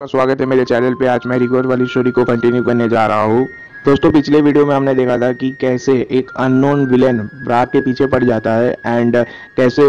स्वागत है मेरे चैनल पे। आज मैं रिकॉर्ड वाली स्टोरी को कंटिन्यू करने जा रहा हूँ। दोस्तों, पिछले वीडियो में हमने देखा था कि कैसे एक अननोन विलेन ब्राक के पीछे पड़ जाता है एंड कैसे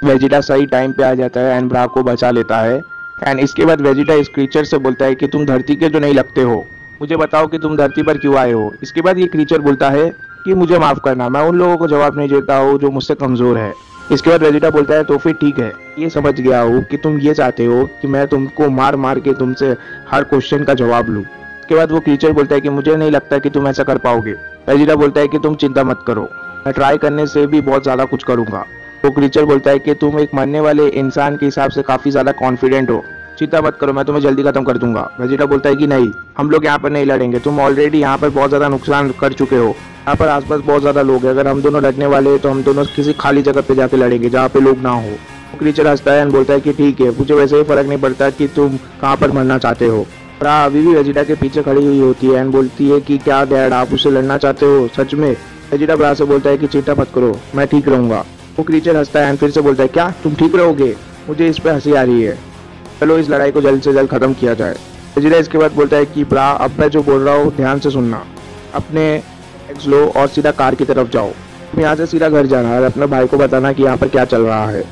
वेजिटा सही टाइम पे आ जाता है एंड ब्राक को बचा लेता है। एंड इसके बाद वेजिटा इस क्रीचर से बोलता है कि तुम धरती के जो नहीं लगते हो, मुझे बताओ कि तुम धरती पर क्यों आए हो। इसके बाद ये क्रीचर बोलता है कि मुझे माफ़ करना, मैं उन लोगों को जवाब नहीं देता हूँ जो मुझसे कमज़ोर है। इसके बाद वेजिटा बोलता है तो फिर ठीक है, ये समझ गया हूँ कि तुम ये चाहते हो कि मैं तुमको मार मार के तुमसे हर क्वेश्चन का जवाब लूँ। इसके बाद वो क्रीचर बोलता है कि मुझे नहीं लगता कि तुम ऐसा कर पाओगे। वेजिटा बोलता है कि तुम चिंता मत करो, मैं ट्राई करने से भी बहुत ज़्यादा कुछ करूँगा। वो क्रीचर बोलता है कि तुम एक मरने वाले इंसान के हिसाब से काफ़ी ज़्यादा कॉन्फिडेंट हो, चिंता मत करो, मैं तुम्हें जल्दी खत्म कर दूंगा। वेजिटा बोलता है कि नहीं, हम लोग यहाँ पर नहीं लड़ेंगे, तुम ऑलरेडी यहाँ पर बहुत ज़्यादा नुकसान कर चुके हो, यहाँ पर आसपास बहुत ज़्यादा लोग हैं, अगर हम दोनों लड़ने वाले हैं तो हम दोनों किसी खाली जगह पे जाके लड़ेंगे जहाँ पे लोग ना हो। वो क्रीचर हंसता है एंड बोलता है कि ठीक है, मुझे वैसे ही फर्क नहीं पड़ता कि तुम कहाँ पर मरना चाहते हो। ब्रा अभी भी वेजिटा के पीछे खड़ी हुई होती है एंड बोलती है कि क्या डैड, आप उससे लड़ना चाहते हो सच में। वेजिटा ब्रा से बोलता है कि चिंता मत करो, मैं ठीक रहूंगा। वो क्रीचर हंसता है एंड फिर से बोलता है क्या तुम ठीक रहोगे, मुझे इस पर हंसी आ रही है, चलो इस लड़ाई को जल्द से जल्द खत्म किया जाए। वेजिटा इसके बाद बोलता है कि ब्रा, अब मैं जो बोल रहा हूँ ध्यान से सुनना, अपने एक्स लो और सीधा कार की तरफ जाओ, तुम यहाँ से सीधा घर जाना और अपने भाई को बताना कि यहाँ पर क्या चल रहा है,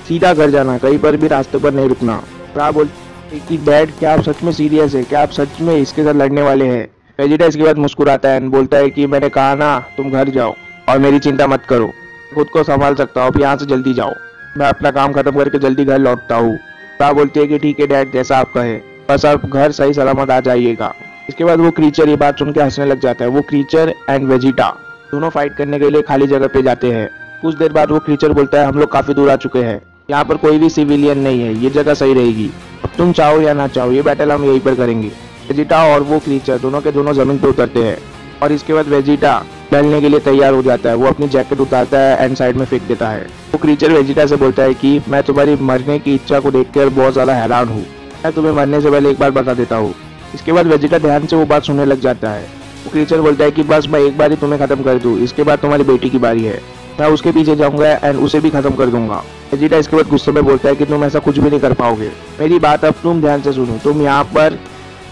सीधा घर जाना, कहीं पर भी रास्ते पर नहीं रुकना। ब्रा बोलते हैं कि डैड, क्या आप सच में सीरियस है, क्या आप सच में इसके साथ लड़ने वाले हैं। वेजिटा इसके बाद मुस्कुराता है एंड बोलता है कि मैंने कहा ना, तुम घर जाओ और मेरी चिंता मत करो, खुद को संभाल सकता हूँ, अब यहाँ से जल्दी जाओ, मैं अपना काम खत्म करके जल्दी घर लौटता हूँ। ब्रा बोलती है कि ठीक है डैड, जैसा आप कहे, बस आप घर सही सलामत आ जाइएगा। इसके बाद वो क्रीचर ये बात सुन के हंसने लग जाता है। वो क्रीचर एंड वेजिटा दोनों फाइट करने के लिए खाली जगह पे जाते हैं। कुछ देर बाद वो क्रीचर बोलता है हम लोग काफी दूर आ चुके हैं, यहाँ पर कोई भी सिविलियन नहीं है, ये जगह सही रहेगी, अब तुम चाहो या ना चाहो ये बैटल हम यहीं पर करेंगे। वेजिटा और वो क्रीचर दोनों के दोनों जमीन पर उतरते हैं और इसके बाद वेजिटा लड़ने के लिए तैयार हो जाता है। वो अपनी जैकेट उतारता है एंड साइड में फेंक देता है। वो क्रीचर वेजिटा से बोलता है कि मैं तुम्हारी मरने की इच्छा को देखकर बहुत ज़्यादा हैरान हूँ, मैं तुम्हें मरने से पहले एक बार बता देता हूँ। इसके बाद वेजिटा ध्यान से वो बात सुनने लग जाता है। वो क्रीचर बोलता है कि बस मैं एक बार ही तुम्हें खत्म कर दूँ, इसके बाद तुम्हारी बेटी की बारी है, मैं उसके पीछे जाऊंगा एंड उसे भी खत्म कर दूंगा। वेजिटा इसके बाद गुस्से में बोलता है कि तुम ऐसा कुछ भी नहीं कर पाओगे, मेरी बात अब तुम ध्यान से सुनो, तुम यहाँ पर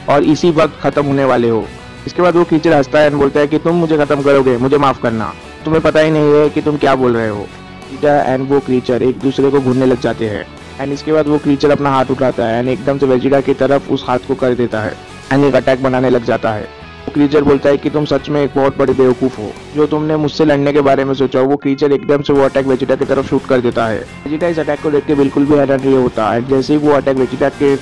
और इसी वक्त खत्म होने वाले हो। इसके बाद वो क्रीचर हंसता है एंड बोलता है कि तुम मुझे खत्म करोगे, मुझे माफ करना, तुम्हें पता ही नहीं है कि तुम क्या बोल रहे हो। वेजिटा एंड वो क्रीचर एक दूसरे को घूरने लग जाते हैं एंड इसके बाद वो क्रीचर अपना हाथ उठाता है एंड एकदम से वेजिटा की तरफ उस हाथ को कर देता है एंड एक अटैक बनाने लग जाता है। वो क्रीचर बोलता है कि तुम सच में एक बहुत बड़े बेवकूफ़ हो, जो तुमने मुझसे लड़ने के बारे में सोचा। वो क्रीचर एकदम से वो अटैक वेजिटा की तरफ शूट कर देता है। वेजिटा इस अटैक को देख के बिल्कुल भी हैरान नहीं होता एंड जैसे ही वो अटैक वेजिटा के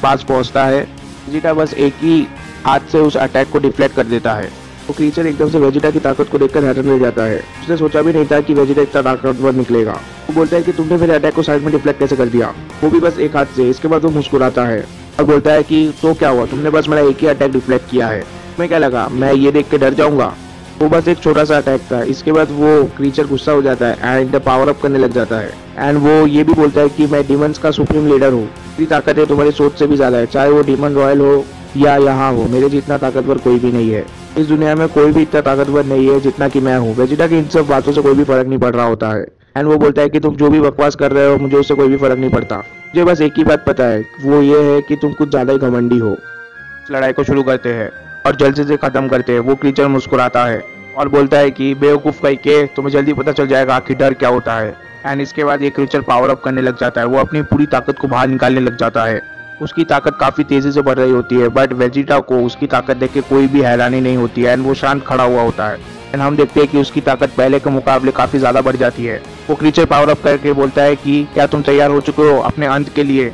पास पहुंचता है, वेजिटा बस एक ही हाथ से उस अटैक को डिफ्लेक्ट कर देता है। वो क्रीचर एकदम से वेजिटा की ताकत को देखकर हैरान रह जाता है, उसने सोचा भी नहीं था कि वेजिटा इतना ताकतवर निकलेगा। वो बोलता है कि तुमने मेरे अटैक को साइड में डिफ्लेक्ट कैसे कर दिया, वो भी बस एक हाथ से। इसके बाद वो मुस्कुराता है और बोलता है कि तो क्या हुआ, तुमने बस मेरा एक ही अटैक डिफ्लेक्ट किया है, तुम्हें क्या लगा मैं ये देख के डर जाऊंगा, वो बस एक छोटा सा अटैक था। इसके बाद वो क्रीचर गुस्सा हो जाता है एंड पावर अप करने लग जाता है एंड वो ये भी बोलता है कि मैं डीमंस का सुप्रीम लीडर हूँ, मेरी ताकत है तुम्हारी सोच से भी ज्यादा है, चाहे वो डीमन रॉयल हो या यहाँ हो, मेरे जितना ताकतवर कोई भी नहीं है, इस दुनिया में कोई भी इतना ताकतवर नहीं है जितना कि मैं हूँ। वेजिटा की इन सब बातों से कोई भी फर्क नहीं पड़ रहा होता है एंड वो बोलता है कि तुम जो भी बकवास कर रहे हो मुझे उससे कोई भी फर्क नहीं पड़ता, मुझे बस एक ही बात पता है, वो ये है कि तुम कुछ ज्यादा ही घमंडी हो। इस लड़ाई को शुरू करते हैं और जल्दी से खत्म करते हैं। वो क्रीचर मुस्कुराता है और बोलता है कि बेवकूफ़ कहीं के, तुम्हें जल्दी पता चल जाएगा आखिर डर क्या होता है। एंड इसके बाद ये क्रीचर पावर अप करने लग जाता है, वो अपनी पूरी ताकत को बाहर निकालने लग जाता है। उसकी ताकत काफ़ी तेज़ी से बढ़ रही होती है बट वेजिटा को उसकी ताकत देख के कोई भी हैरानी नहीं होती है एंड वो शांत खड़ा हुआ होता है एंड हम देखते हैं कि उसकी ताकत पहले के मुकाबले काफ़ी ज़्यादा बढ़ जाती है। वो क्रीचर पावर अप करके बोलता है कि क्या तुम तैयार हो चुके हो अपने अंत के लिए।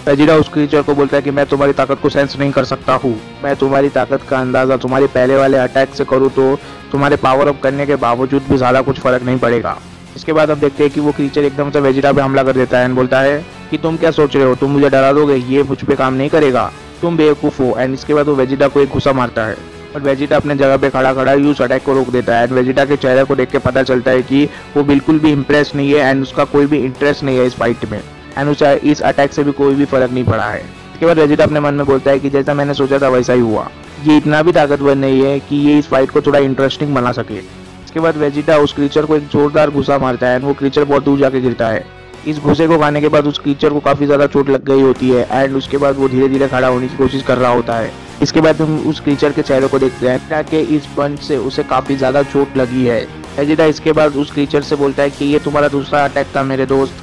वेजिटा उस क्रीचर को बोलता है कि मैं तुम्हारी ताकत को सेंस नहीं कर सकता हूँ, मैं तुम्हारी ताकत का अंदाज़ा तुम्हारे पहले वाले अटैक से करूँ तो तुम्हारे पावर अप करने के बावजूद भी ज़्यादा कुछ फर्क नहीं पड़ेगा। इसके बाद हम देखते हैं कि वो क्रीचर एकदम से वेजिटा पे हमला कर देता है एंड बोलता है कि तुम क्या सोच रहे हो, तुम मुझे डरा दोगे, ये मुझ पे काम नहीं करेगा, तुम बेवकूफ़ हो। एंड इसके बाद वो वेजिटा को एक गुस्सा मारता है और वेजिटा अपने जगह पे खड़ा खड़ा उस अटैक को रोक देता है एंड वेजिटा के चेहरे को देख के पता चलता है कि वो बिल्कुल भी इंप्रेस नहीं है एंड उसका कोई भी इंटरेस्ट नहीं है इस फाइट में एंड उसे इस अटैक से भी कोई भी फर्क नहीं पड़ा है। इसके बाद वेजिटा अपने मन में बोलता है कि जैसा मैंने सोचा था वैसा ही हुआ, ये इतना भी ताकतवर नहीं है कि ये इस फाइट को थोड़ा इंटरेस्टिंग बना सके। इसके बाद वेजिटा उस क्रीचर को एक जोरदार गुस्सा मारता है एंड वो क्रीचर बहुत दूर जाके गिरता है। इस भूसे को खाने के बाद उस क्रीचर को काफी ज्यादा चोट लग गई होती है एंड उसके बाद वो धीरे धीरे खड़ा होने की कोशिश कर रहा होता है। इसके बाद हम उस क्रीचर के चेहरे को देखते हैं ताकि इस पंच से उसे काफी ज्यादा चोट लगी है। वेजिटा इसके बाद उस क्रीचर से बोलता है कि ये तुम्हारा दूसरा अटैक था मेरे दोस्त,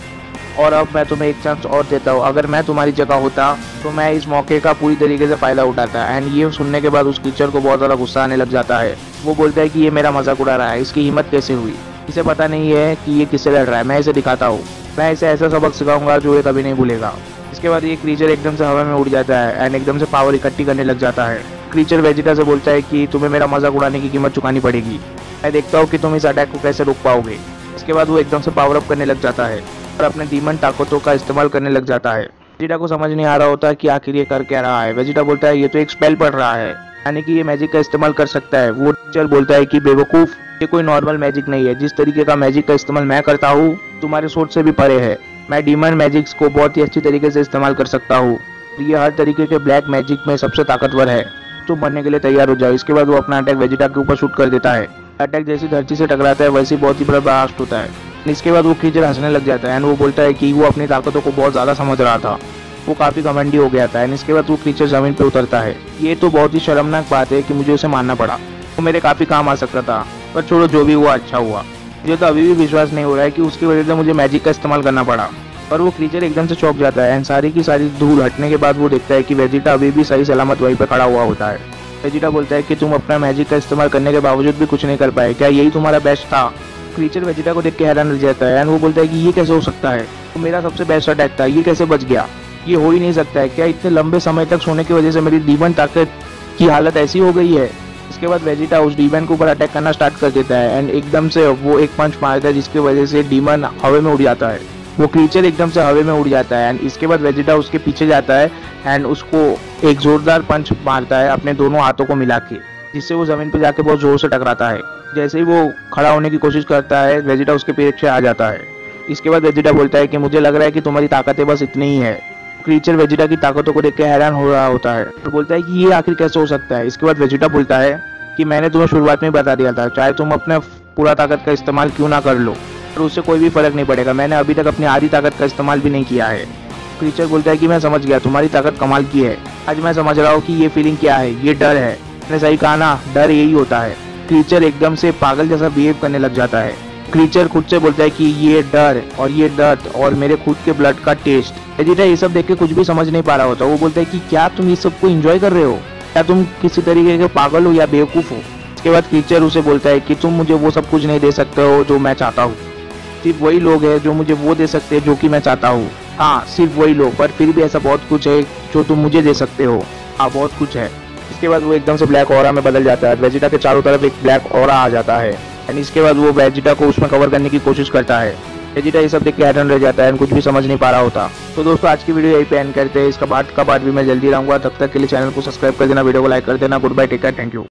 और अब मैं तुम्हें एक चांस और देता हूँ। अगर मैं तुम्हारी जगह होता तो मैं इस मौके का पूरी तरीके से फायदा उठाता। एंड ये सुनने के बाद उस क्रीचर को बहुत ज़्यादा गुस्सा आने लग जाता है। वो बोलता है कि ये मेरा मजाक उड़ा रहा है, इसकी हिम्मत कैसे हुई, इसे पता नहीं है कि ये किससे लड़ रहा है, मैं इसे दिखाता हूँ, मैं इसे ऐसा सबक सिखाऊंगा जो ये कभी नहीं भूलेगा। इसके बाद ये क्रीचर एकदम से हवा में उड़ जाता है एंड एकदम से पावर इकट्ठी करने लग जाता है। क्रीचर वेजिटा से बोलता है कि तुम्हें मेरा मजाक उड़ाने की कीमत चुकानी पड़ेगी, मैं देखता हूँ कि तुम इस अटैक को कैसे रोक पाओगे। इसके बाद वो एकदम से पावर अप करने लग जाता है और अपने डीमन ताकतों का इस्तेमाल करने लग जाता है। वेजिटा को समझ नहीं आ रहा होता कि आखिर ये कर क्या रहा है। वेजिटा बोलता है ये तो एक स्पेल पढ़ रहा है, यानी कि ये मैजिक का इस्तेमाल कर सकता है। वो टीचर बोलता है कि बेवकूफ, ये कोई नॉर्मल मैजिक नहीं है, जिस तरीके का मैजिक का इस्तेमाल मैं करता हूँ तुम्हारे सोच से भी परे है। मैं डीमन मैजिक्स को बहुत ही अच्छी तरीके से इस्तेमाल कर सकता हूँ, ये हर तरीके के ब्लैक मैजिक में सबसे ताकतवर है। तुम मरने के लिए तैयार हो जाओ। इसके बाद वो अपना अटैक वेजिटा के ऊपर शूट कर देता है। अटैक जैसी धरती से टकराता है वैसे बहुत ही बड़ा ब्लास्ट होता है। इसके बाद वो क्रीचर हंसने लग जाता है एंड वो बोलता है कि वो अपनी ताकतों को बहुत ज़्यादा समझ रहा था, वो काफ़ी घमंडी हो गया था। एंड इसके बाद वो क्रीचर ज़मीन पे उतरता है। ये तो बहुत ही शर्मनाक बात है कि मुझे उसे मारना पड़ा, वो मेरे काफ़ी काम आ सकता था, पर छोड़ो, जो भी हुआ अच्छा हुआ। मुझे तो अभी भी विश्वास नहीं हो रहा है कि उसकी वजह से मुझे मैजिक का इस्तेमाल करना पड़ा। पर वो क्रीचर एकदम से चौंक जाता है एंड सारी की सारी धूल हटने के बाद वो देखता है कि वेजिटा अभी भी सही सलामत वहीं पर खड़ा हुआ होता है। वेजिटा बोलता है कि तुम अपना मैजिक का इस्तेमाल करने के बावजूद भी कुछ नहीं कर पाए, क्या यही तुम्हारा बेस्ट था? क्रीचर वेजिटा को देख के हैरान रह जाता है एंड वो बोलता है कि ये कैसे हो सकता है, तो मेरा सबसे बेस्ट अटैक था, ये कैसे बच गया? ये हो ही नहीं सकता है। क्या इतने लंबे समय तक सोने की वजह से मेरी डीमन ताकत की हालत ऐसी हो गई है? इसके बाद वेजिटा उस डीमन के ऊपर अटैक करना स्टार्ट कर देता है एंड एकदम से वो एक पंच मारता है जिसकी वजह से डीमन हवा में उड़ जाता है। वो क्रीचर एकदम से हवा में उड़ जाता है एंड इसके बाद वेजिटा उसके पीछे जाता है एंड उसको एक जोरदार पंच मारता है अपने दोनों हाथों को मिला के, जिससे वो जमीन पर जाके बहुत जोर से टकराता है। जैसे ही वो खड़ा होने की कोशिश करता है वेजिटा उसके पीछे आ जाता है। इसके बाद वेजिटा बोलता है कि मुझे लग रहा है कि तुम्हारी ताकतें बस इतनी ही है। क्रीचर वेजिटा की ताकतों को देख के हैरान हो रहा होता है और बोलता है कि ये आखिर कैसे हो सकता है। इसके बाद वेजिटा बोलता है कि मैंने तुम्हें शुरुआत में बता दिया था, चाहे तुम अपने पूरा ताकत का इस्तेमाल क्यों ना कर लो, तो उससे कोई भी फर्क नहीं पड़ेगा, मैंने अभी तक अपनी आधी ताकत का इस्तेमाल भी नहीं किया है। क्रीचर बोलता है कि मैं समझ गया, तुम्हारी ताकत कमाल की है, आज मैं समझ रहा हूँ कि ये फीलिंग क्या है, ये डर है। मैंने सही कहा ना, डर यही होता है। क्रीचर एकदम से पागल जैसा बिहेव करने लग जाता है। क्रीचर खुद से बोलता है कि ये डर और ये दर्द और मेरे खुद के ब्लड का टेस्ट। वेजिटा ये सब देख के कुछ भी समझ नहीं पा रहा होता। वो बोलता है कि क्या तुम इस सब को एंजॉय कर रहे हो, क्या तुम किसी तरीके के पागल हो या बेवकूफ हो? इसके बाद क्रीचर उसे बोलता है कि तुम मुझे वो सब कुछ नहीं दे सकते हो जो मैं चाहता हूँ, सिर्फ वही लोग हैं जो मुझे वो दे सकते हैं जो कि मैं चाहता हूँ। हाँ, सिर्फ वही लोग, पर फिर भी ऐसा बहुत कुछ है जो तुम मुझे दे सकते हो। हाँ, बहुत कुछ है। इसके बाद वो एकदम से ब्लैक ऑरा में बदल जाता है। वेजिटा के चारों तरफ एक ब्लैक ऑरा आ जाता है एंड इसके बाद वो वेजिटा को उसमें कवर करने की कोशिश करता है। वेजिटा ये सब देख के हैरान रह जाता है एंड कुछ भी समझ नहीं पा रहा होता। तो दोस्तों, आज की वीडियो यही पे एंड करते हैं। इसका पार्ट भी मैं जल्दी लाऊंगा, तब तक के लिए चैनल को सब्सक्राइब कर देना, वीडियो को लाइक कर देना। Good bye, take care, thank you.